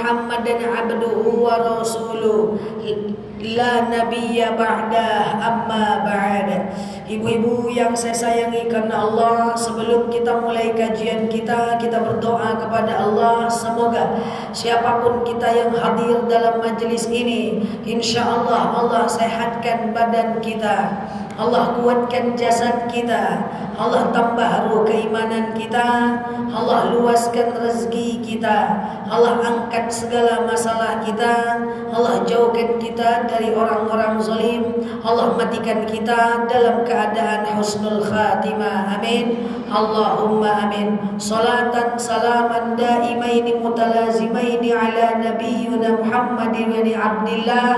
Muhammadan abduhu wa rasuluh la nabiyya ba'dah amma ba'da. Ibu-ibu yang saya sayangi karena Allah, sebelum kita mulai kajian kita berdoa kepada Allah, semoga siapapun kita yang hadir dalam majelis ini, insyaallah Allah sehatkan badan kita, Allah kuatkan jasad kita, Allah tambah ruh keimanan kita, Allah luaskan rezeki kita, Allah angkat segala masalah kita, Allah jauhkan kita dari orang-orang zalim, Allah matikan kita dalam keadaan husnul khatimah. Amin. Allahumma amin. Salatan salaman daimaini mutalazimaini ala nabiyyina Muhammadin wa ali abdillah.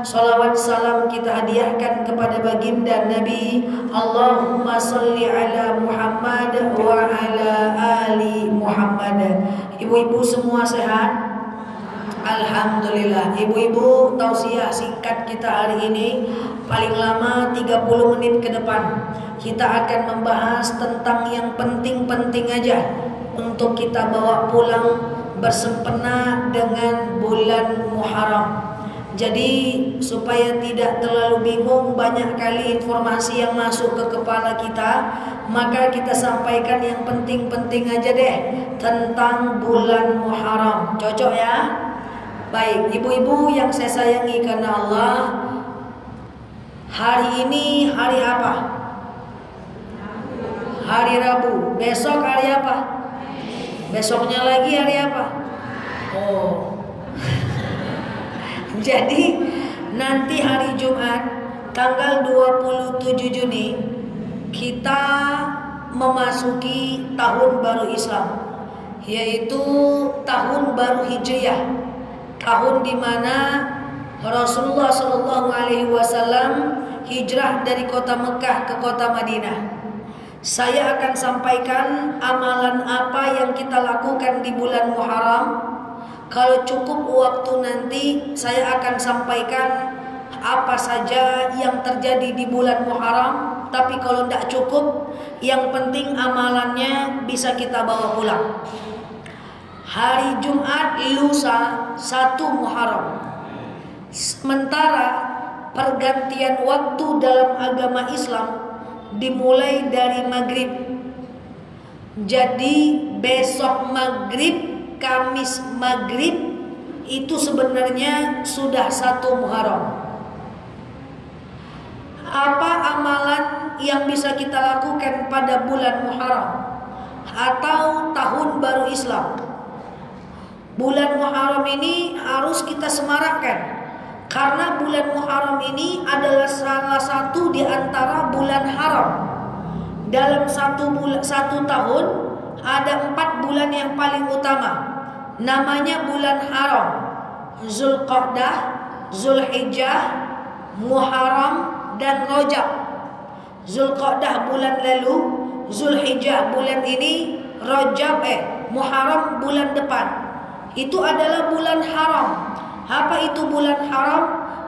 Salawat salam kita hadiahkan kepada baginda Nabi. Allahumma salli ala Muhammad wa ala ali Muhammad. Ibu-ibu semua sehat? Alhamdulillah. Ibu-ibu, tausiah singkat kita hari ini, paling lama 30 menit ke depan kita akan membahas tentang yang penting-penting aja untuk kita bawa pulang bersempena dengan bulan Muharram. Jadi supaya tidak terlalu bingung, banyak kali informasi yang masuk ke kepala kita, maka kita sampaikan yang penting-penting aja deh tentang bulan Muharram. Cocok ya? Baik, ibu-ibu yang saya sayangi karena Allah, hari ini hari apa? Hari Rabu. Besok hari apa? Besoknya lagi hari apa? Oh. Jadi nanti hari Jumat tanggal 27 Juni kita memasuki tahun baru Islam, yaitu tahun baru Hijriah, tahun di mana Rasulullah SAW hijrah dari kota Mekah ke kota Madinah. Saya akan sampaikan amalan apa yang kita lakukan di bulan Muharram. Kalau cukup waktu nanti saya akan sampaikan apa saja yang terjadi di bulan Muharram. Tapi kalau tidak cukup, yang penting amalannya bisa kita bawa pulang. Hari Jumat lusa 1 Muharram. Sementara pergantian waktu dalam agama Islam dimulai dari maghrib. Jadi besok maghrib, Kamis maghrib itu sebenarnya sudah 1 Muharram. Apa amalan yang bisa kita lakukan pada bulan Muharram atau tahun baru Islam? Bulan Muharram ini harus kita semarakkan, karena bulan Muharram ini adalah salah satu di antara bulan haram. Dalam satu tahun ada 4 bulan yang paling utama. Namanya bulan haram: Zulqa'dah, Zulhijjah, Muharram, dan Rajab. Zulqa'dah bulan lalu, Zulhijjah bulan ini, Rajab Muharram bulan depan. Itu adalah bulan haram. Apa itu bulan haram?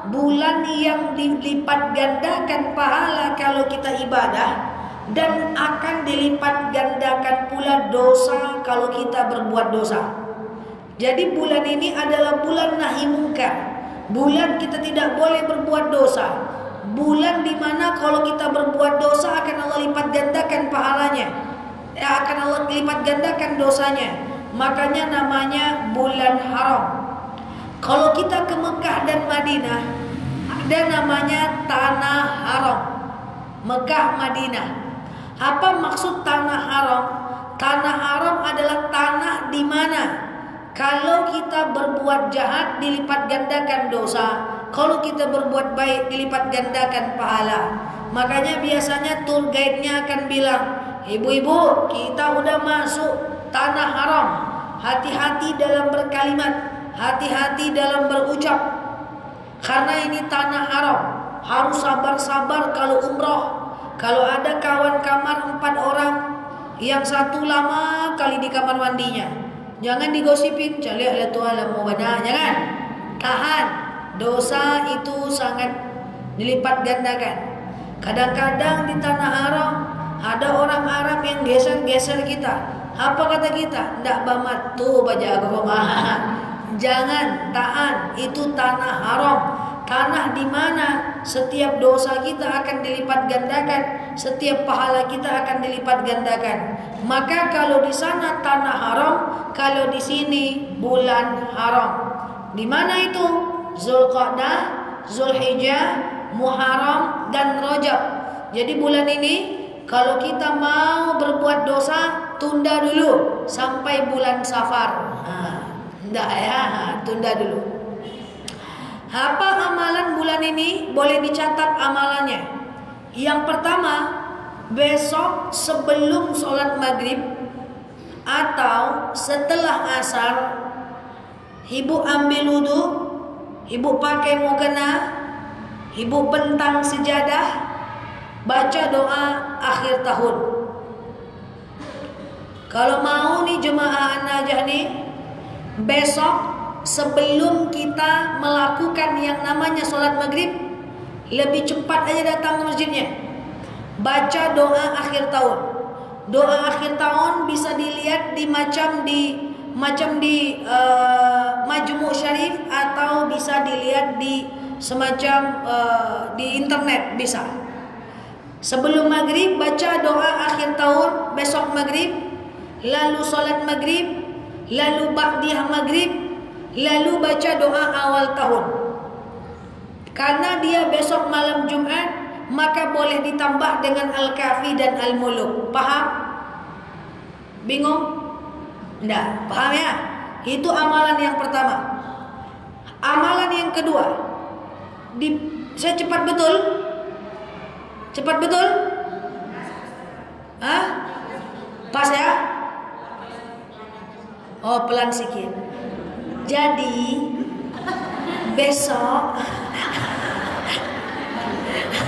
Bulan yang dilipat gandakan pahala kalau kita ibadah, dan akan dilipat gandakan pula dosa kalau kita berbuat dosa. Jadi bulan ini adalah bulan nahi munkar, bulan kita tidak boleh berbuat dosa, bulan dimana kalau kita berbuat dosa akan Allah lipat gandakan pahalanya, akan Allah lipat gandakan dosanya. Makanya namanya bulan haram. Kalau kita ke Mekah dan Madinah, ada namanya tanah haram. Mekah, Madinah. Apa maksud tanah haram? Tanah haram adalah tanah di mana kalau kita berbuat jahat dilipat gandakan dosa, kalau kita berbuat baik dilipat gandakan pahala. Makanya biasanya tour guide-nya akan bilang, ibu-ibu, kita udah masuk tanah haram. Hati-hati dalam berkalimat, hati-hati dalam berucap, karena ini tanah haram. Harus sabar-sabar kalau umroh. Kalau ada kawan kamar 4 orang, yang satu lama kali di kamar mandinya, jangan digosipin, lihat tuala mau benar, jangan. Tahan. Dosa itu sangat dilipat gandakan. Kadang-kadang di tanah haram ada orang Arab yang geser-geser kita. Apa kata kita? Ndak bamat tuh baca agama. Jangan tahan, itu tanah haram. Tanah di mana setiap dosa kita akan dilipat gandakan, setiap pahala kita akan dilipat gandakan. Maka kalau di sana tanah haram, kalau di sini bulan haram. Di mana itu? Zulqa'dah, Zulhijjah, Muharram dan Rajab. Jadi bulan ini kalau kita mau berbuat dosa, tunda dulu sampai bulan Safar. Enggak ya, tunda dulu. Apa amalan bulan ini? Boleh dicatat amalannya. Yang pertama, besok sebelum sholat maghrib atau setelah asar, ibu ambil wudu, ibu pakai mukena, ibu bentang sejadah, baca doa akhir tahun. Kalau mau nih jemaah An-Najah nih, besok sebelum kita melakukan yang namanya sholat maghrib, lebih cepat aja datang ke masjidnya. Baca doa akhir tahun. Doa akhir tahun bisa dilihat di Majmu' Syarif, atau bisa dilihat di semacam di internet bisa. Sebelum maghrib baca doa akhir tahun, besok maghrib, lalu sholat maghrib, lalu ba'diyah maghrib, lalu baca doa awal tahun. Karena dia besok malam Jumat, maka boleh ditambah dengan Al-Kafi dan Al-Muluk. Paham? Bingung? Enggak, paham ya? Itu amalan yang pertama. Amalan yang kedua, saya cepat betul? Cepat betul? Hah? Pas ya? Oh, pelan sikit. Jadi besok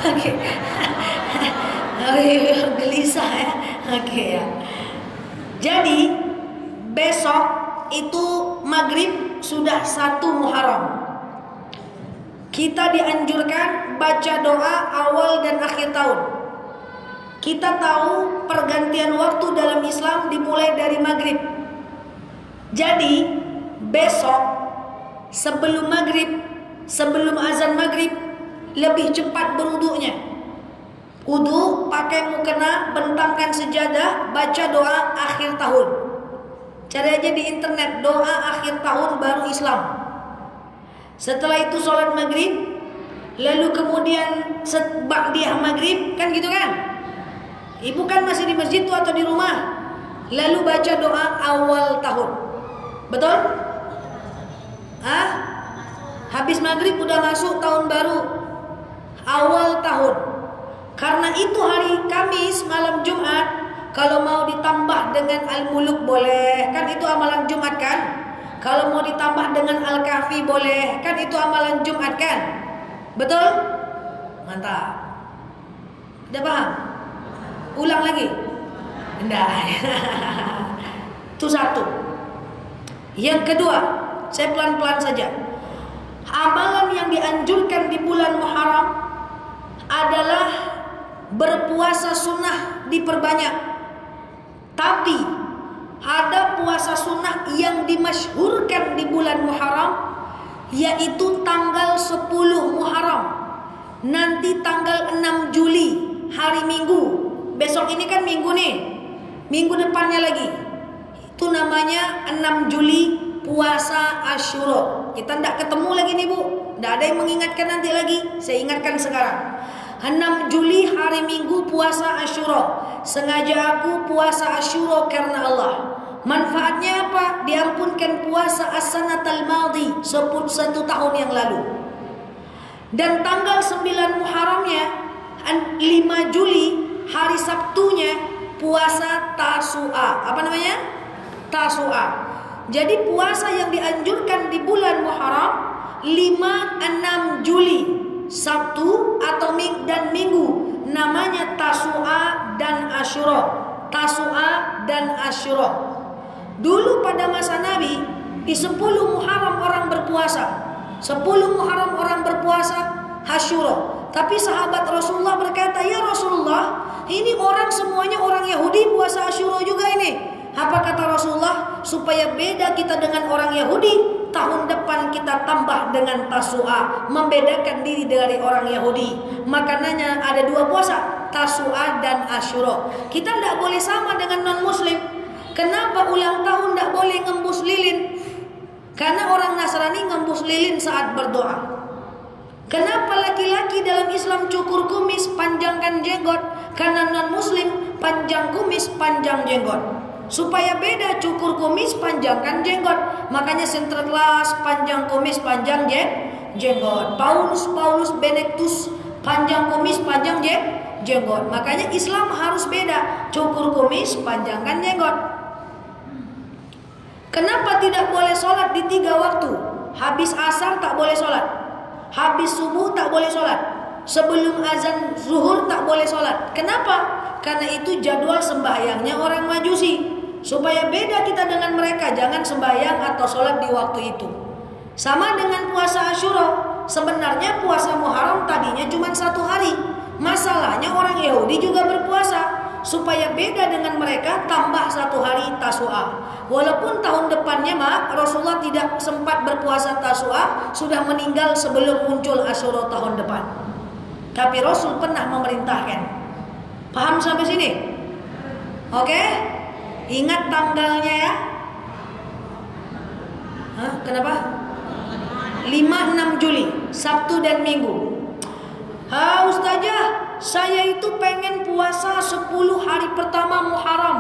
oke. Gelisah ya. Oke ya. Jadi besok itu maghrib sudah 1 Muharram. Kita dianjurkan baca doa awal dan akhir tahun. Kita tahu pergantian waktu dalam Islam dimulai dari maghrib. Jadi besok sebelum maghrib, sebelum azan maghrib, lebih cepat berwudunya. Wudu, pakai mukena, bentangkan sejadah, baca doa akhir tahun. Cari aja di internet doa akhir tahun baru Islam. Setelah itu sholat maghrib, lalu kemudian ba'diyah maghrib, kan gitu kan? Ibu kan masih di masjid tuh atau di rumah? Lalu baca doa awal tahun. Betul? Hah? Habis maghrib udah masuk tahun baru, awal tahun. Karena itu hari Kamis malam Jumat, kalau mau ditambah dengan Al-Muluk boleh, kan itu amalan Jumat kan? Kalau mau ditambah dengan Al-Kahfi boleh, kan itu amalan Jumat kan? Betul? Mantap. Udah paham? Ulang lagi? Enggak. Itu satu. Yang kedua, saya pelan-pelan saja. Amalan yang dianjurkan di bulan Muharram adalah berpuasa sunnah diperbanyak. Tapi ada puasa sunnah yang dimasyhurkan di bulan Muharram, yaitu tanggal 10 Muharram. Nanti tanggal 6 Juli, hari Minggu. Besok ini kan Minggu nih. Minggu depannya lagi. Itu namanya 6 Juli puasa Asyura. Kita tidak ketemu lagi nih Bu. Tidak ada yang mengingatkan nanti lagi. Saya ingatkan sekarang. 6 Juli hari Minggu puasa Asyura. Sengaja aku puasa Asyura karena Allah. Manfaatnya apa? Diampunkan puasa as-sanatal madhi, 1 tahun yang lalu. Dan tanggal 9 Muharramnya 5 Juli hari Sabtunya puasa Tasu'a. Apa namanya? Tasu'a. Jadi puasa yang dianjurkan di bulan Muharram 5-6 Juli, Sabtu atau dan Minggu, namanya Tasu'a dan Asyura. Tasu'a dan Asyura. Dulu pada masa Nabi, di 10 Muharram orang berpuasa. 10 Muharram orang berpuasa Asyura. Tapi sahabat Rasulullah berkata, "Ya Rasulullah, ini orang semuanya orang Yahudi puasa Asyura juga ini." Apa kata Rasulullah? Supaya beda kita dengan orang Yahudi, tahun depan kita tambah dengan Tasu'a, membedakan diri dari orang Yahudi. Makanannya ada 2 puasa, Tasu'a dan Asyura. Kita tidak boleh sama dengan non-muslim. Kenapa ulang tahun tidak boleh ngembus lilin? Karena orang Nasrani ngembus lilin saat berdoa. Kenapa laki-laki dalam Islam cukur kumis, panjangkan jenggot? Karena non-muslim panjang kumis, panjang jenggot. Supaya beda, cukur kumis, panjangkan jenggot. Makanya Sinterklas panjang kumis, panjang jenggot. Paulus Benedictus panjang kumis, panjang jenggot. Makanya Islam harus beda, cukur kumis, panjangkan jenggot. Kenapa tidak boleh sholat di 3 waktu? Habis asar tak boleh sholat, habis subuh tak boleh sholat, sebelum azan zuhur tak boleh sholat. Kenapa? Karena itu jadwal sembahyangnya orang Majusi. Supaya beda kita dengan mereka, jangan sembahyang atau sholat di waktu itu. Sama dengan puasa Asyura. Sebenarnya puasa Muharram tadinya cuma 1 hari. Masalahnya orang Yahudi juga berpuasa. Supaya beda dengan mereka, tambah 1 hari Tasu'a. Walaupun tahun depannya Rasulullah tidak sempat berpuasa Tasu'a, sudah meninggal sebelum muncul Asyura tahun depan. Tapi Rasul pernah memerintahkan. Paham sampai sini? Oke? Ingat tanggalnya ya. Kenapa? 5-6 Juli, Sabtu dan Minggu. Ustazah, saya itu pengen puasa 10 hari pertama Muharram.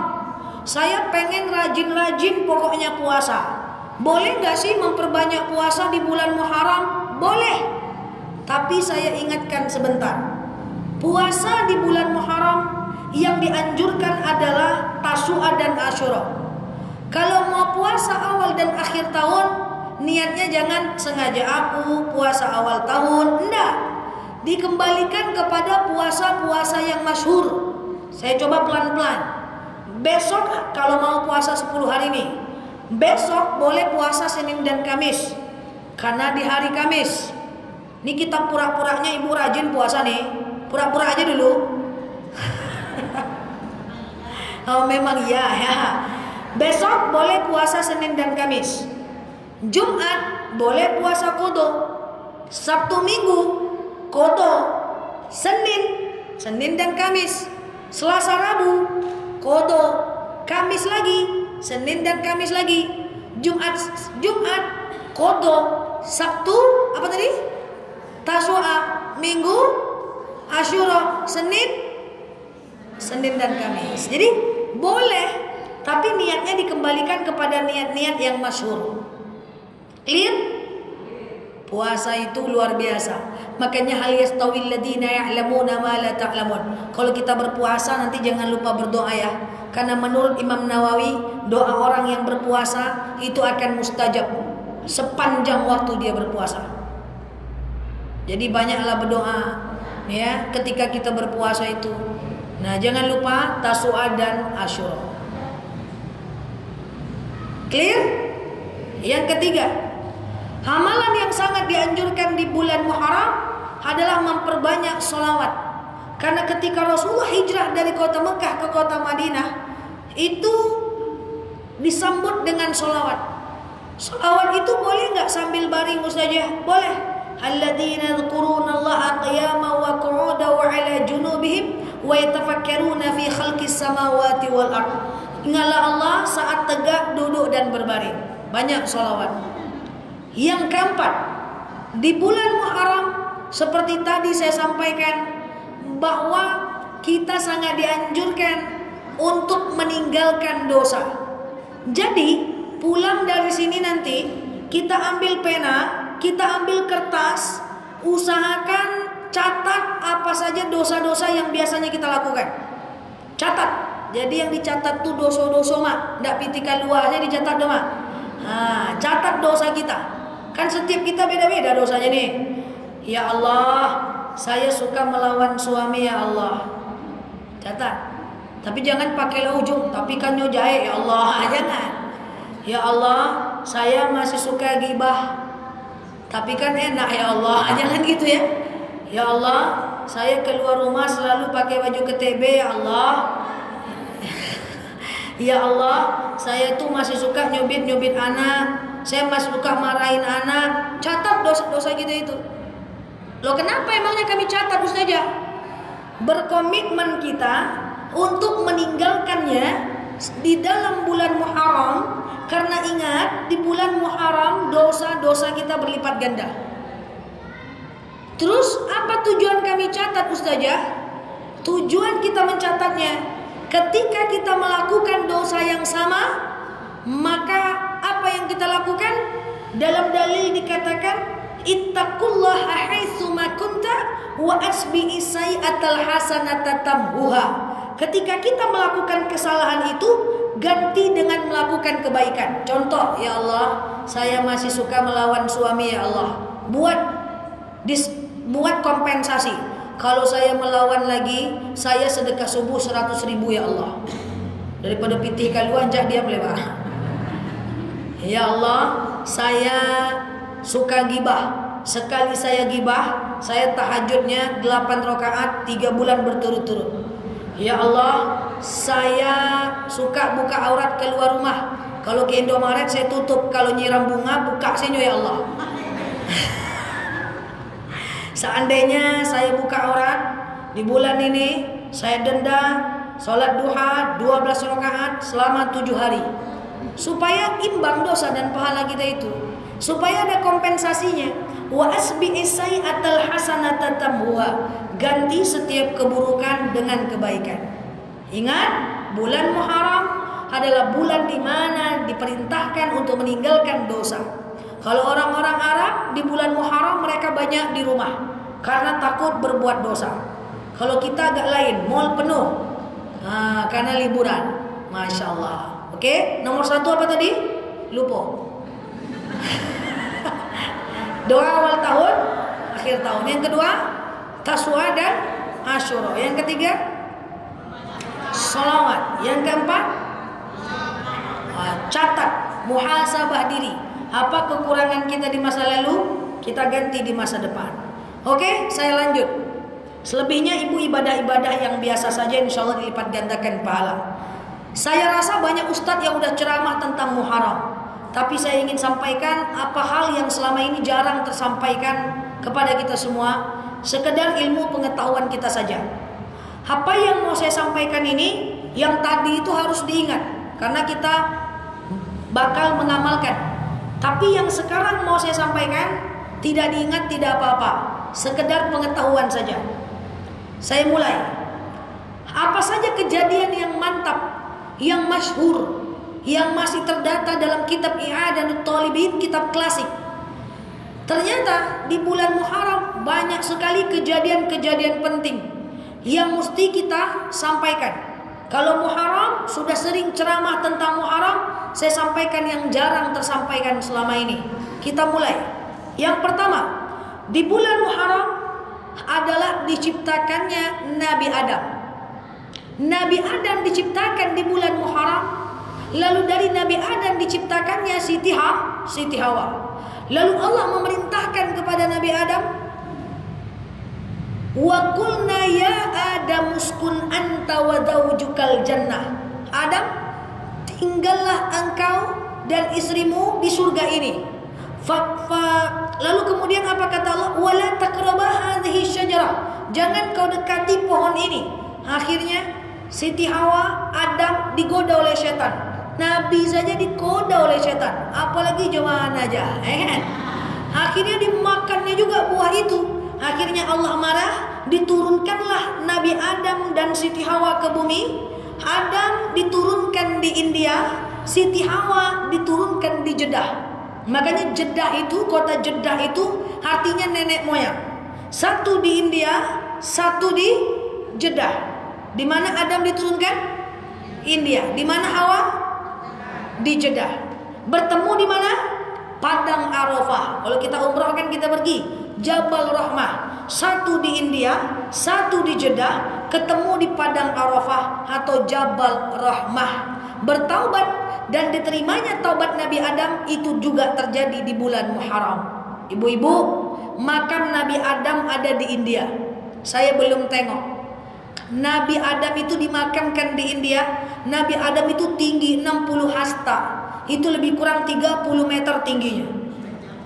Saya pengen rajin-rajin pokoknya puasa. Boleh gak sih memperbanyak puasa di bulan Muharram? Boleh. Tapi saya ingatkan sebentar. Puasa di bulan Muharram yang dianjurkan adalah Tasu'a dan Asyura. Kalau mau puasa awal dan akhir tahun, niatnya jangan sengaja aku puasa awal tahun. Enggak. Dikembalikan kepada puasa-puasa yang masyhur. Saya coba pelan-pelan. Besok kalau mau puasa 10 hari ini, besok boleh puasa Senin dan Kamis. Karena di hari Kamis, ini kita pura-puranya ibu rajin puasa nih. Pura-pura aja dulu. Oh memang ya. Besok boleh puasa Senin dan Kamis. Jumat boleh puasa Qadha. Sabtu Minggu Qadha. Senin dan Kamis. Selasa Rabu Qadha. Kamis lagi, Senin dan Kamis lagi. Jumat Qadha. Sabtu apa tadi? Tasu'a. Minggu Asyura. Senin dan Kamis. Jadi boleh, tapi niatnya dikembalikan kepada niat-niat yang masyhur. Clear? Puasa itu luar biasa. Makanya hal yastawil ladina ya'lamuna ma la ta'lamun. Kalau kita berpuasa nanti jangan lupa berdoa ya. Karena menurut Imam Nawawi, doa orang yang berpuasa itu akan mustajab sepanjang waktu dia berpuasa. Jadi banyaklah berdoa ya ketika kita berpuasa itu. Nah, jangan lupa Tasu'a dan Asyura. Clear? Yang ketiga, amalan yang sangat dianjurkan di bulan Muharram adalah memperbanyak sholawat. Karena ketika Rasulullah hijrah dari kota Mekah ke kota Madinah, itu disambut dengan sholawat. Sholawat itu boleh nggak sambil baring Ustazah? Boleh. Alladzina yadhkuruna Allaha qiyaman wa qu'udan wa 'ala junubihim wa yatafakkaruna fi khalqis samawati wal ardh. Ingatlah Allah saat tegak, duduk dan berbaring. Banyak sholawat. Yang keempat, di bulan Muharram seperti tadi saya sampaikan bahwa kita sangat dianjurkan untuk meninggalkan dosa. Jadi pulang dari sini nanti kita ambil pena, kita ambil kertas, usahakan catat apa saja dosa-dosa yang biasanya kita lakukan. Catat. Jadi yang dicatat tuh dosa-dosa mak, ndak pitikan luarnya dicatat dong mak. Nah, catat dosa kita. Kan setiap kita beda-beda dosanya nih. Ya Allah, saya suka melawan suami ya Allah. Catat. Tapi jangan pakai ujung, tapi kan nyojae ya Allah, jangan. Ya Allah, saya masih suka gibah. Tapi kan enak ya Allah, jangan gitu ya. Ya Allah, saya keluar rumah selalu pakai baju KTB ya Allah. Ya Allah, saya tuh masih suka nyubit-nyubit anak. saya masih suka marahin anak. Catat dosa-dosa kita itu. Loh kenapa emangnya kami catat Ustazah? Berkomitmen kita untuk meninggalkannya di dalam bulan Muharram. Karena ingat, di bulan Muharram dosa-dosa kita berlipat ganda. Terus apa tujuan kami catat Ustazah? Tujuan kita mencatatnya, ketika kita melakukan dosa yang sama, maka apa yang kita lakukan? Dalam dalil dikatakan, ittaqullaha haitsuma kunta wa asbi'i sayyi'atal hasanata tamhuha. Ketika kita melakukan kesalahan itu, ganti dengan melakukan kebaikan. Contoh, ya Allah, saya masih suka melawan suami, ya Allah. Buat kompensasi. Kalau saya melawan lagi, saya sedekah subuh 100.000 ya Allah. Daripada pitih kaluan jak diam lewat. Ya Allah, saya suka gibah. Sekali saya gibah, saya tahajudnya 8 rakaat 3 bulan berturut-turut. Ya Allah, saya suka buka aurat keluar rumah. Kalau ke Indomaret saya tutup, kalau nyiram bunga buka senyo ya Allah. Seandainya saya buka aurat di bulan ini, saya denda sholat duha 12 rakaat selama 7 hari. Supaya imbang dosa dan pahala kita itu. Supaya ada kompensasinya. Wa asbi'is sayyi'atal hasanata tamhuha. Ganti setiap keburukan dengan kebaikan. Ingat, bulan Muharram adalah bulan di mana diperintahkan untuk meninggalkan dosa. Kalau orang-orang Arab di bulan Muharram mereka banyak di rumah karena takut berbuat dosa. Kalau kita agak lain, mall penuh karena liburan. Masya Allah. Oke, nomor 1 apa tadi? Lupa. Doa awal tahun, akhir tahun. Yang kedua, Taswa dan Asyura. Yang ketiga, salawat. Yang keempat, catat, muhasabah diri. Apa kekurangan kita di masa lalu, kita ganti di masa depan. Oke, saya lanjut. Selebihnya ibu ibadah-ibadah yang biasa saja, insya Allah dilipat gandakan pahala. Saya rasa banyak ustadz yang udah ceramah tentang Muharram, tapi saya ingin sampaikan apa hal yang selama ini jarang tersampaikan kepada kita semua, sekedar ilmu pengetahuan kita saja. Apa yang mau saya sampaikan ini, yang tadi itu harus diingat, karena kita bakal mengamalkan. Tapi yang sekarang mau saya sampaikan, tidak diingat, tidak apa-apa, sekedar pengetahuan saja. Saya mulai. Apa saja kejadian yang mantap, yang masyhur, yang masih terdata dalam kitab I'adanut Talibin, kitab klasik. Ternyata di bulan Muharram banyak sekali kejadian-kejadian penting yang mesti kita sampaikan. Kalau Muharram sudah sering ceramah tentang Muharram, saya sampaikan yang jarang tersampaikan selama ini. Kita mulai. Yang pertama, di bulan Muharram adalah diciptakannya Nabi Adam. Nabi Adam diciptakan di bulan Muharram. Lalu dari Nabi Adam diciptakannya Siti Hawa. Lalu Allah memerintahkan kepada Nabi Adam, wa qulna ya Adam uskun anta wa zawjukal jannah. Adam, tinggallah engkau dan istrimu di surga ini. Lalu kemudian apa kata Allah? Wala taqrabah hadhihi syajarah. Jangan kau dekati pohon ini. Akhirnya Siti Hawa, Adam digoda oleh setan. Nabi saja digoda oleh setan, apalagi jemaah aja. Akhirnya dimakannya juga buah itu. Akhirnya Allah marah, diturunkanlah Nabi Adam dan Siti Hawa ke bumi. Adam diturunkan di India, Siti Hawa diturunkan di Jeddah. Makanya Jeddah itu, kota Jeddah itu artinya nenek moyang. Satu di India, satu di Jeddah. Di mana Adam diturunkan? India. Di mana Hawa? Di Jeddah. Bertemu di mana? Padang Arafah. Kalau kita umrah kan kita pergi Jabal Rahmah. Satu di India, satu di Jeddah, ketemu di Padang Arafah atau Jabal Rahmah. Bertaubat dan diterimanya taubat Nabi Adam itu juga terjadi di bulan Muharram. Ibu-ibu, makam Nabi Adam ada di India. Saya belum tengok. Nabi Adam itu dimakamkan di India. Nabi Adam itu tinggi 60 hasta. itu lebih kurang 30 meter tingginya.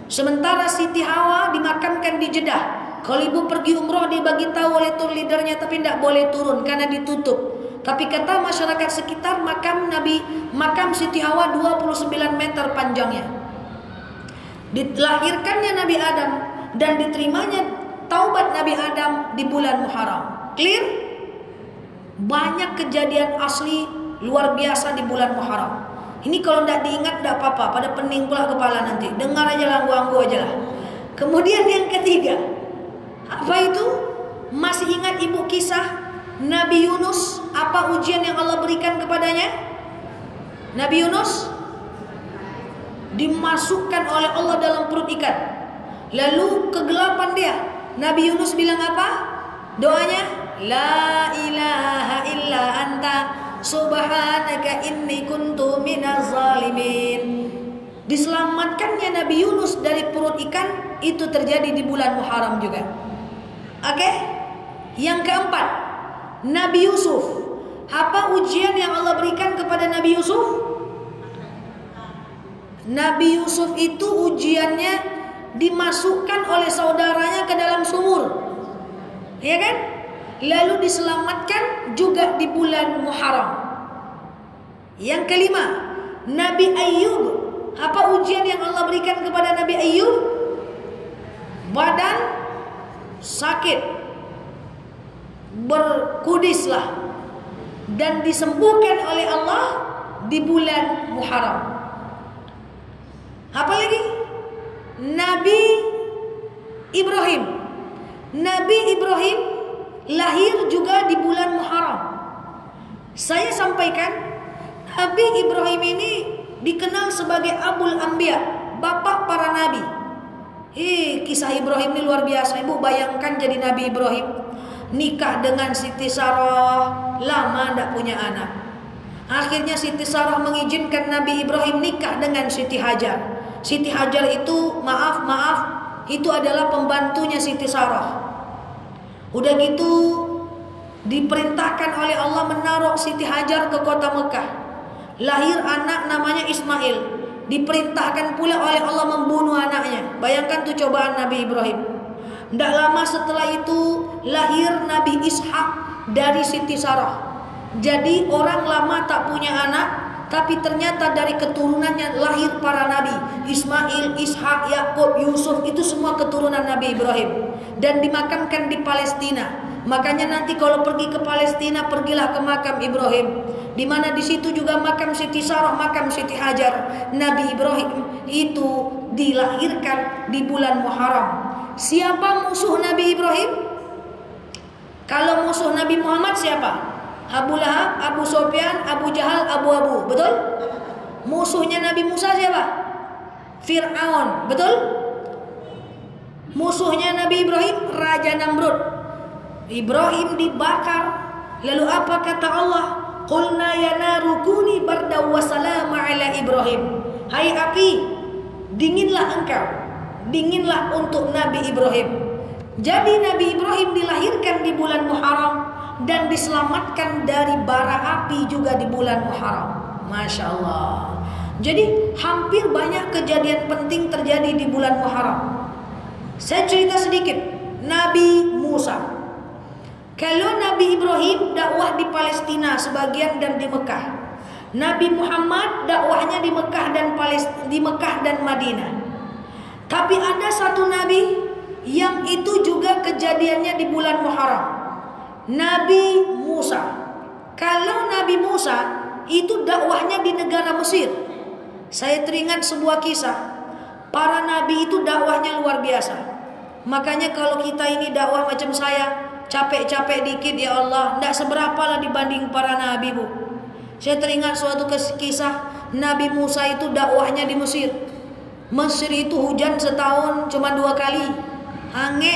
Sementara Siti Hawa dimakamkan di Jeddah. Kalau ibu pergi umroh dibagi tahu oleh tour leadernya, tapi tidak boleh turun karena ditutup. Tapi kata masyarakat sekitar, makam Siti Hawa 29 meter panjangnya. Dilahirkannya Nabi Adam dan diterimanya taubat Nabi Adam di bulan Muharram. Clear? Banyak kejadian asli luar biasa di bulan Muharram. Ini kalau tidak diingat tidak apa-apa, pada pening pula kepala nanti. Dengar aja lah, anggu-anggu aja lah. Kemudian yang ketiga, apa itu? Masih ingat ibu kisah Nabi Yunus? Apa ujian yang Allah berikan kepadanya? Nabi Yunus dimasukkan oleh Allah dalam perut ikan. Lalu kegelapan dia. Nabi Yunus bilang apa? Doanya, La ilaha illa anta subhanaka inni kuntu minaz zalimin. Diselamatkannya Nabi Yunus dari perut ikan itu terjadi di bulan Muharram juga. Oke? Yang keempat, Nabi Yusuf. Apa ujian yang Allah berikan kepada Nabi Yusuf? Nabi Yusuf itu ujiannya dimasukkan oleh saudaranya ke dalam sumur. Ya kan? Lalu diselamatkan juga di bulan Muharram. Yang kelima, Nabi Ayyub. Apa ujian yang Allah berikan kepada Nabi Ayyub? Badan sakit, berkudislah, dan disembuhkan oleh Allah di bulan Muharram. Apa lagi? Nabi Ibrahim. Nabi Ibrahim lahir juga di bulan Muharram. Saya sampaikan, Nabi Ibrahim ini dikenal sebagai Abul Anbiya, bapak para nabi. Kisah Ibrahim ini luar biasa. Ibu bayangkan jadi Nabi Ibrahim nikah dengan Siti Sarah, lama tidak punya anak. Akhirnya Siti Sarah mengizinkan Nabi Ibrahim nikah dengan Siti Hajar. Siti Hajar itu maaf itu adalah pembantunya Siti Sarah. Udah gitu diperintahkan oleh Allah menaruh Siti Hajar ke kota Mekah. Lahir anak namanya Ismail. Diperintahkan pula oleh Allah membunuh anaknya. Bayangkan tuh cobaan Nabi Ibrahim. Tidak lama setelah itu lahir Nabi Ishak dari Siti Sarah. Jadi orang lama tak punya anak, tapi ternyata dari keturunannya lahir para nabi. Ismail, Ishak, Yakub, Yusuf, itu semua keturunan Nabi Ibrahim. Dan dimakamkan di Palestina. Makanya nanti kalau pergi ke Palestina, pergilah ke makam Ibrahim, di mana di situ juga makam Siti Sarah, makam Siti Hajar. Nabi Ibrahim itu dilahirkan di bulan Muharram. Siapa musuh Nabi Ibrahim? Kalau musuh Nabi Muhammad siapa? Abu Lahab, Abu Sufyan, Abu Jahal, Abu. Betul? Musuhnya Nabi Musa siapa? Fir'aun. Betul? Musuhnya Nabi Ibrahim, Raja Namrud. Ibrahim dibakar. Lalu apa kata Allah? Qulna ya naru kuni bardaw wa salama ala Ibrahim. Hai api, dinginlah engkau. Dinginlah untuk Nabi Ibrahim. Jadi Nabi Ibrahim dilahirkan di bulan Muharram dan diselamatkan dari bara api juga di bulan Muharram. Masya Allah. Jadi hampir banyak kejadian penting terjadi di bulan Muharram. Saya cerita sedikit. Nabi Musa. Kalau Nabi Ibrahim dakwah di Palestina sebagian dan di Mekah. Nabi Muhammad dakwahnya di Mekah dan Madinah. Tapi ada satu nabi yang itu juga kejadiannya di bulan Muharram. Nabi Musa. Kalau Nabi Musa itu dakwahnya di negara Mesir. Saya teringat sebuah kisah. Para nabi itu dakwahnya luar biasa. Makanya kalau kita ini dakwah macam saya, capek-capek dikit ya Allah, tidak seberapa lah dibanding para nabi, Bu. Saya teringat suatu kisah Nabi Musa itu dakwahnya di Mesir. Mesir itu hujan setahun cuma 2 kali. Hange.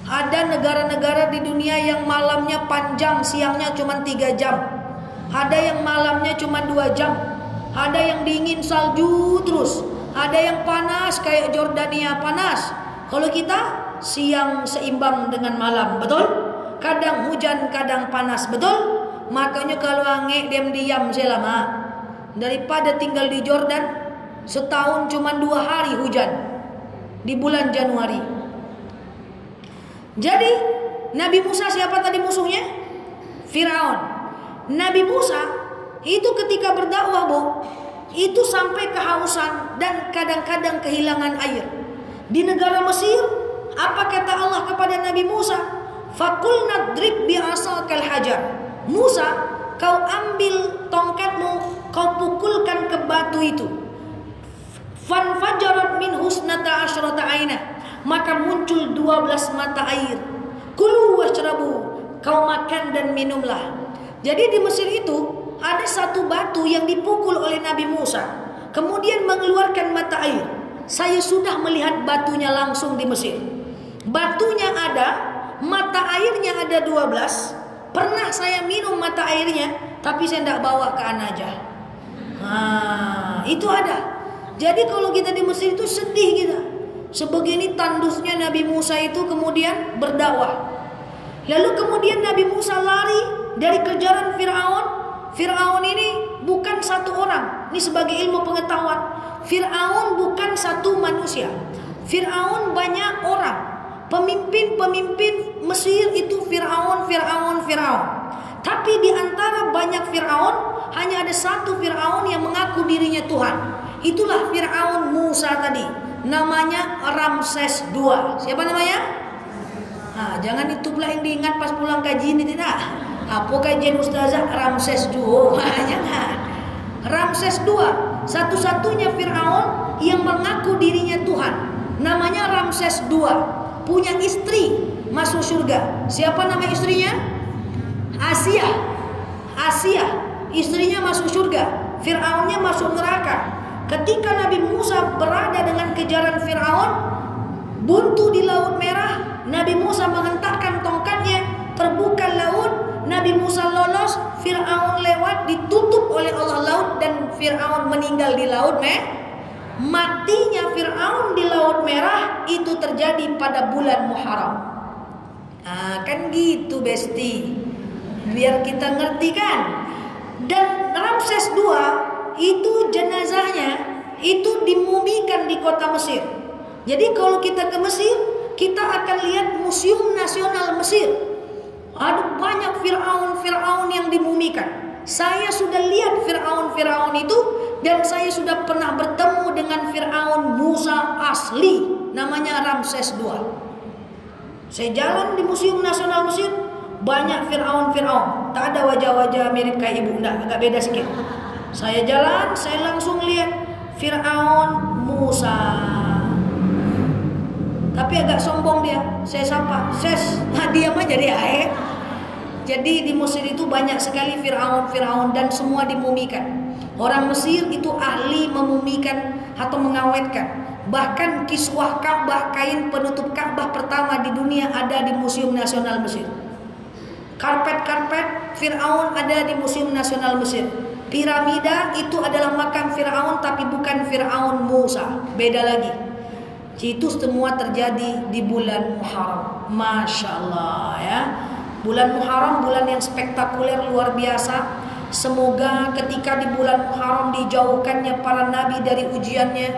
Ada negara-negara di dunia yang malamnya panjang, siangnya cuma 3 jam. Ada yang malamnya cuma 2 jam. Ada yang dingin salju terus. Ada yang panas kayak Jordania panas. Kalau kita siang seimbang dengan malam, betul? Kadang hujan, kadang panas, betul? Makanya kalau ange diam-diam selama. daripada tinggal di Jordan setahun cuma 2 hari hujan di bulan Januari. Jadi Nabi Musa siapa tadi musuhnya? Firaun. Nabi Musa itu ketika berdakwah, Bu, itu sampai kehausan dan kadang-kadang kehilangan air. Di negara Mesir, apa kata Allah kepada Nabi Musa? Faqulna drib bi'asakal hajar. Musa, kau ambil tongkatmu, kau pukulkan ke batu itu. Fanfajarat min husnata asyrata aina. Maka muncul 12 mata air. Kulu washrabu, kau makan dan minumlah. Jadi di Mesir itu ada satu batu yang dipukul oleh Nabi Musa, kemudian mengeluarkan mata air. Saya sudah melihat batunya langsung di Mesir. Batunya ada, mata airnya ada 12. Pernah saya minum mata airnya, tapi saya tidak bawa ke An-Najah. Itu ada. Jadi kalau kita di Mesir itu sedih kita. Sebegini tandusnya Nabi Musa itu kemudian berdakwah. Lalu kemudian Nabi Musa lari dari kejaran Firaun. Firaun ini bukan satu orang. Ini sebagai ilmu pengetahuan. Firaun bukan satu manusia. Firaun banyak orang. Pemimpin-pemimpin Mesir itu Firaun. Tapi di antara banyak Firaun, hanya ada satu Firaun yang mengaku dirinya Tuhan. Itulah Firaun Musa tadi. Namanya Ramses II. Siapa namanya? Jangan itu pula yang diingat pas pulang kaji ini, tidak. Apa kajian ustazah Ramses II? Jangan. Ramses II, satu-satunya Firaun yang mengaku dirinya Tuhan. Namanya Ramses II. Punya istri masuk surga. Siapa nama istrinya? Asia. Istrinya masuk surga. Firaunnya masuk neraka. Ketika Nabi Musa berada dengan kejaran Firaun, buntu di Laut Merah, Nabi Musa menghentakkan tongkatnya, terbuka laut, Nabi Musa lolos, Firaun lewat, ditutup oleh Allah laut, dan Firaun meninggal di Laut Merah. Matinya Firaun di Laut Merah itu terjadi pada bulan Muharram. Kan gitu, Besti. Biar kita ngerti kan. Dan Ramses II itu jenazahnya itu dimumikan di kota Mesir. Jadi kalau kita ke Mesir, kita akan lihat Museum Nasional Mesir. Ada banyak Firaun yang dimumikan. Saya sudah lihat Firaun itu, dan saya sudah pernah bertemu dengan Firaun Musa asli, namanya Ramses II. Saya jalan di Museum Nasional Mesir, banyak Firaun. Tak ada wajah-wajah mirip kayak ibu, agak beda sedikit. Saya jalan, saya langsung lihat Firaun Musa. Tapi agak sombong dia. Saya sapa, "Ses." Diam aja dia. Jadi di Mesir itu banyak sekali Firaun dan semua dimumikan. Orang Mesir itu ahli memumikan atau mengawetkan. Bahkan kiswah Ka'bah, kain penutup Ka'bah pertama di dunia ada di Museum Nasional Mesir. Karpet Firaun ada di Museum Nasional Mesir. Piramida itu adalah makam Firaun, tapi bukan Firaun Musa, beda lagi. Itu semua terjadi di bulan Muharram. Masya Allah ya. Bulan Muharram bulan yang spektakuler, luar biasa. Semoga ketika di bulan Muharram dijauhkannya para nabi dari ujiannya,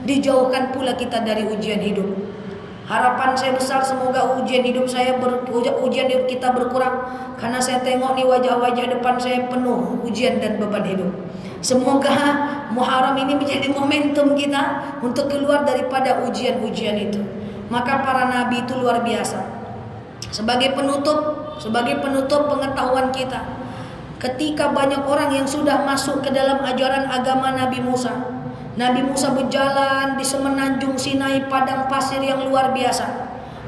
dijauhkan pula kita dari ujian hidup. Harapan saya besar semoga ujian hidup kita berkurang, karena saya tengok nih wajah-wajah depan saya penuh ujian dan beban hidup. Semoga Muharram ini menjadi momentum kita untuk keluar daripada ujian-ujian itu. Maka para nabi itu luar biasa. Sebagai penutup pengetahuan kita, ketika banyak orang yang sudah masuk ke dalam ajaran agama Nabi Musa berjalan di semenanjung Sinai, padang pasir yang luar biasa.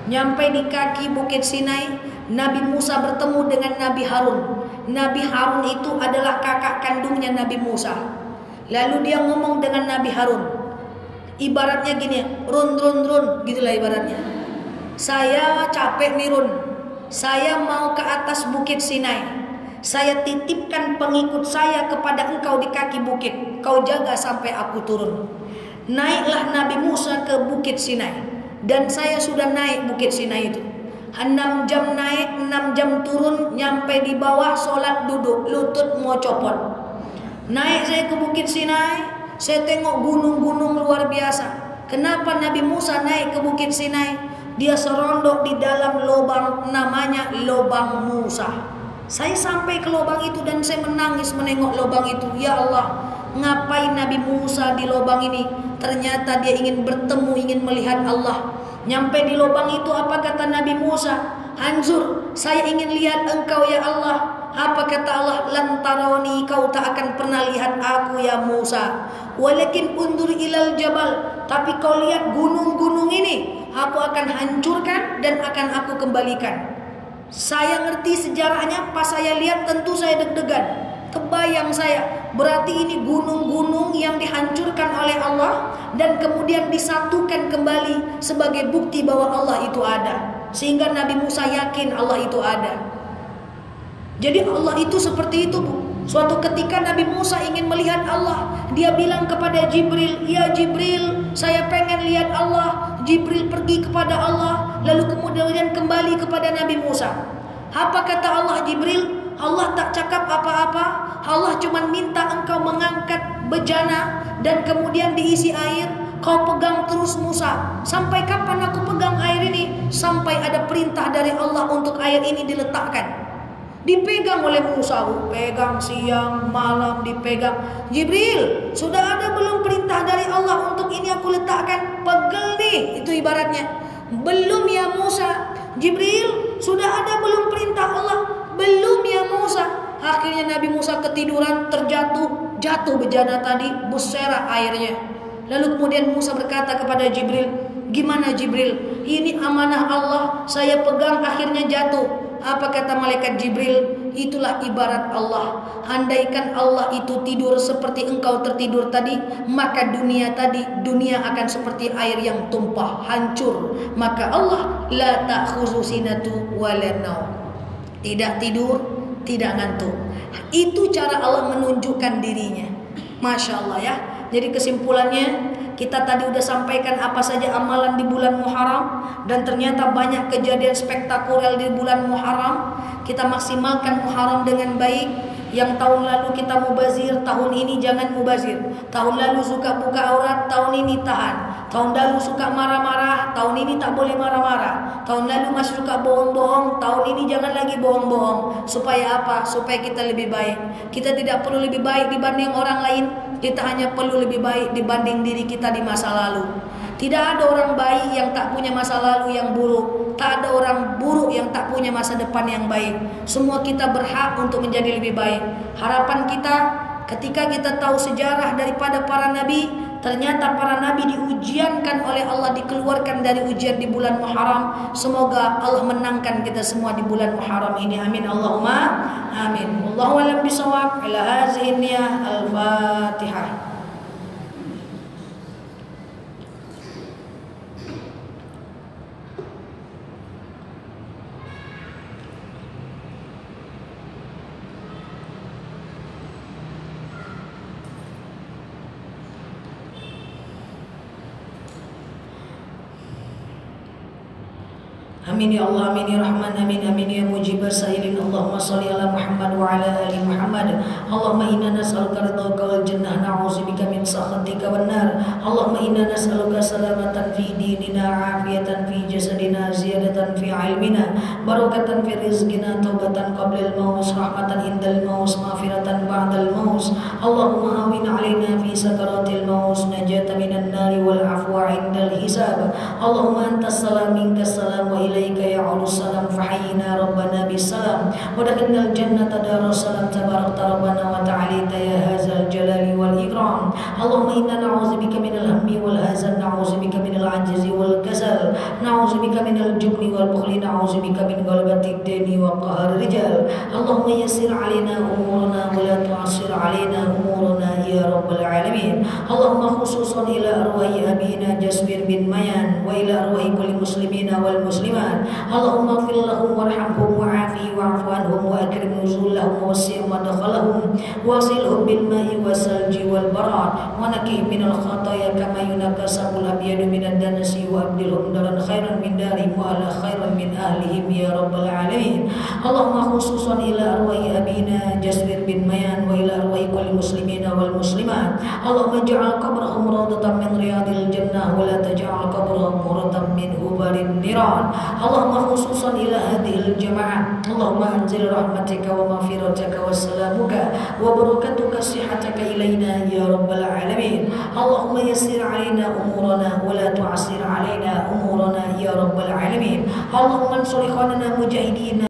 Nyampe di kaki bukit Sinai, Nabi Musa bertemu dengan Nabi Harun. Nabi Harun itu adalah kakak kandungnya Nabi Musa. Lalu dia ngomong dengan Nabi Harun. Ibaratnya gini, run, gitulah ibaratnya. Saya capek nih Run. Saya mau ke atas bukit Sinai. Saya titipkan pengikut saya kepada engkau di kaki bukit. Kau jaga sampai aku turun. Naiklah Nabi Musa ke bukit Sinai. Dan saya sudah naik bukit Sinai itu. 6 jam naik, 6 jam turun. Nyampe di bawah, sholat duduk, lutut mau copot. Naik saya ke Bukit Sinai, saya tengok gunung-gunung luar biasa. Kenapa Nabi Musa naik ke Bukit Sinai? Dia serondok di dalam lubang, namanya lubang Musa. Saya sampai ke lubang itu dan saya menangis menengok lubang itu. Ya Allah, ngapain Nabi Musa di lubang ini? Ternyata dia ingin bertemu, ingin melihat Allah. Nyampe di lubang itu, apa kata Nabi Musa? Anjur, saya ingin lihat engkau ya Allah. Apa kata Allah? Lan tarawni, kau tak akan pernah lihat aku ya Musa. Walakin undur ilal jabal, tapi kau lihat gunung-gunung ini, aku akan hancurkan dan akan aku kembalikan. Saya ngerti sejarahnya, pas saya lihat tentu saya deg-degan. Kebayang saya, berarti ini gunung-gunung yang dihancurkan oleh Allah dan kemudian disatukan kembali sebagai bukti bahwa Allah itu ada. Sehingga Nabi Musa yakin Allah itu ada. Jadi Allah itu seperti itu, Bu. Suatu ketika Nabi Musa ingin melihat Allah, dia bilang kepada Jibril, "Ya Jibril, saya pengen lihat Allah." Jibril pergi kepada Allah, lalu kemudian kembali kepada Nabi Musa. Apa kata Allah Jibril? Allah tak cakap apa-apa. Allah cuma minta engkau mengangkat bejana dan kemudian diisi air. Kau pegang terus Musa. Sampai kapan aku pegang air ini? Sampai ada perintah dari Allah untuk air ini diletakkan. Dipegang oleh Musa, pegang siang, malam dipegang. Jibril, sudah ada belum perintah dari Allah untuk ini aku letakkan? Pegel nih, itu ibaratnya. Belum ya Musa. Jibril, sudah ada belum perintah Allah? Belum ya Musa. Akhirnya Nabi Musa ketiduran, jatuh bejana tadi, berserakan airnya. Lalu kemudian Musa berkata kepada Jibril, "Gimana Jibril? Ini amanah Allah, saya pegang akhirnya jatuh." Apa kata malaikat Jibril? Itulah ibarat Allah. Andaikan Allah itu tidur seperti engkau tertidur tadi, maka dunia akan seperti air yang tumpah, hancur. Maka Allah la ta'khuzu sinatu wala naum. Tidak tidur, tidak ngantuk. Itu cara Allah menunjukkan dirinya. Masya Allah ya. Jadi kesimpulannya, kita tadi udah sampaikan apa saja amalan di bulan Muharram, dan ternyata banyak kejadian spektakuler di bulan Muharram. Kita maksimalkan Muharram dengan baik. Yang tahun lalu kita mubazir, tahun ini jangan mubazir. Tahun lalu suka buka aurat, tahun ini tahan. Tahun lalu suka marah-marah, tahun ini tak boleh marah-marah. Tahun lalu masih suka bohong-bohong, tahun ini jangan lagi bohong-bohong. Supaya apa? Supaya kita lebih baik. Kita tidak perlu lebih baik dibanding orang lain, kita hanya perlu lebih baik dibanding diri kita di masa lalu. Tidak ada orang baik yang tak punya masa lalu yang buruk. Tak ada orang buruk yang tak punya masa depan yang baik. Semua kita berhak untuk menjadi lebih baik. Harapan kita ketika kita tahu sejarah daripada para nabi, ternyata para nabi diujiankan oleh Allah, dikeluarkan dari ujian di bulan Muharram. Semoga Allah menangkan kita semua di bulan Muharram ini. Amin Allahumma amin. Wallahu a'lam bishawab. Ala hazihi niyah. Al-Fatihah. Amin ya Allah, amin ya Rahman, amin amin ya mujib as-sa'ilin. Allahumma salli ala Muhammad wa ala ali Muhammad. Allahumma inna nas'aluka ridhaka wal jannah, na'udzubika min sakhatika wan nar. Allahumma inna nas'aluka salamatan fi dinina, afiyatan fi jasadina, ziyadatan fi ilmina, barakatan fi rizqina, taubatan qabla al-maut, rahmatan indal maut, maghfiratan ba'dal maut. Allahumma hawwin 'alaina fi sakaratil maut, najatan minan nar wal 'afwa 'indal hisab. Allahumma antas salam minkas salam wa ilaika ya'ulu salam, fahayyina rabbana bisalam wa dakhalnal jannata darussalam, tabarakta rabbana wa ta'alita ya hadzal jalali wal ikram. Allahumma inna na'udzubika minal hammi wal hazan, na'udzubika minal ajzi wal kasal, na'udzubika minal jubni wal bukhli, na'udzubika min ghalabati ad-dini wa qahri rijal. Allahumma yassir 'alaina umurana wa la tu'assir 'alaina umurana ya rabbal alamin. Allahumma khususan ila arwahi abina Jasbir bin Mayan wa ila arwahi kulli muslimina wal muslimat. Allahumma ighfir lahum warhamhum wa'afi wa'fu anhum wa akrim nuzulahum wa wasi' madkhalahum wasilhum bil ma'i wasalji wal barad wa naqihim minal khataaya kama yunqqa sabul abyadu minad danasi wa abdilhum خيرا من دارهم وأهل خيرا من أهلهم يا رب العالمين. اللهم خصوصا إلى أرواح أبينا جسر بن ميان وإلى أرواح كل المسلمين والمسلمات، اللهم اجعل قبرهم روضة من رياض الجنة ولا تجعل قبرهم مرة من غبار النيران. اللهم خصوصا إلى هذه الجماعة، اللهم أنزل رحمتك ومغفرتك وسلامك وبركتك صحتك إلينا يا رب العالمين. اللهم يسر علينا أمورنا ولا تعسر علينا أمورنا يا رب العالمين. اللهم انصر إخواننا مجاهدين